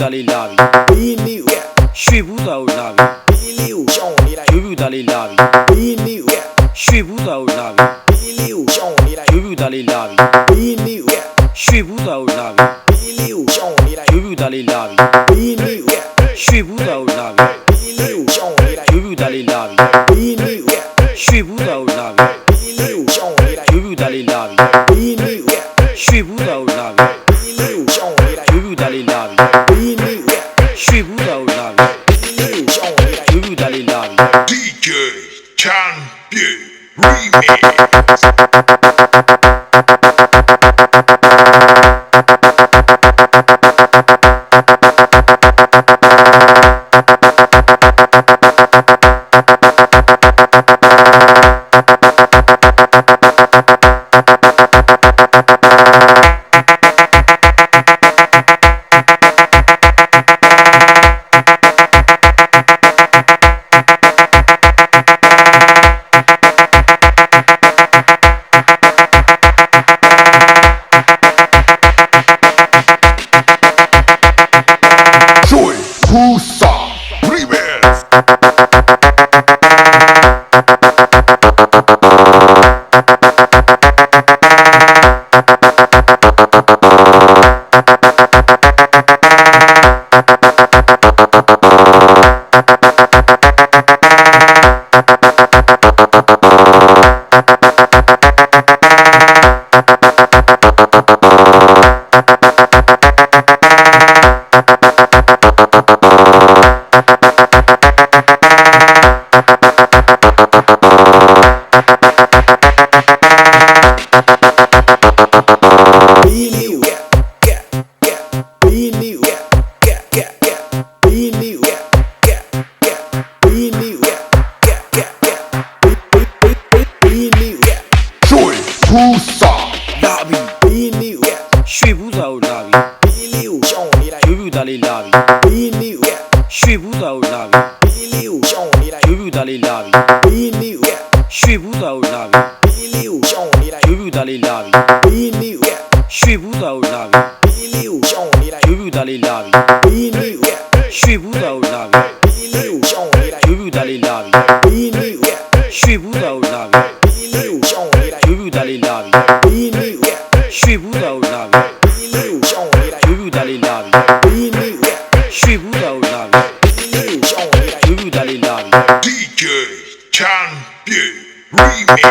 သားလေးလာပြီဘေးလေးကိုရွှေဘူးသားကိုလာပြီဘေးလေးကိုရှောင်းနေလိုက်ရွှေဘူးသားလေးလာပြီဘေးလေးကိုရွှေဘူးသားကိုလာပြီဘေးလေးကိုရှောင်းနေလိုက်ရွှေဘူးသားလေးလာပြီဘေးလေးကိုရွှေဘူးသားကိုလာပြီဘေးလေးကိုရှောင်းနေလိုက်ရွှေဘူးသားလေးလာပြီဘေးလေးကိုရွှေဘူးသားကိုလာပြီဘေးလေးကိုရှောင်းနေလိုက်ရွှေဘူးသားလေးလာပြီဘေးလေးကိုရွှေဘူးသားကိုလာပြီဘေးလေးကိုရှောင်းနေလိုက်ရွှေဘူးသားလေးလာပြီဘေးလေးကိုရွှေဘူးသားကိုလာပြီဘေးလေးကိုရှောင်းနေလိုက်ရွှေဘူးသားလေးလာပြီဘေးလေးကိုရွှေဘူးသားကိုလာပြီဘေးလေးကိုရှောင်းနေလိုက်ရွှေဘူးသားလေးလာပြီ DJ Champion Remix Pusa Remix Pusa လာပြီဘေးလေးကို ရွှေဘူးသားကိုလာပြီဘေးလေးကိုရှောင်းနေလိုက်ရွှေဘူးသားလေးလာပြီဘေးလေးကိုရွှေဘူးသားကိုလာပြီဘေးလေးကိုရှောင်းနေလိုက်ရွှေဘူးသားလေးလာပြီဘေးလေးကိုရွှေဘူးသားကိုလာပြီဘေးလေးကိုရှောင်းနေလိုက်ရွှေဘူးသားလေးလာပြီဘေးလေးကိုရွှေဘူးသားကိုလာပြီဘေးလေးကိုရှောင်းနေလိုက်ရွှေဘူးသားလေးလာပြီဘေးလေးကိုရွှေဘူးသားကိုလာပြီဘေးလေးကိုရှောင်းနေလိုက်ရွှေဘူးသားလေးလာပြီဘေးလေးကိုရွှေဘူးသားကိုလာပြီဘေးလေးကိုရှောင်းနေလိုက်ရွှေဘူးသားလေးလာပြီဘေးလေးကိုရွှေဘူးသားကိုလာပြီဘေးလေးကိုရှောင်းနေလိုက်ရွှေဘူးသားလေးလာပြီဘေးလေးကိုရွှေဘူးသားကိုလာပြီဘေးလေးကိုရှောင်းနေလိုက်ရွှေဘူးသားလေးလာပြီ DJ Champion Remix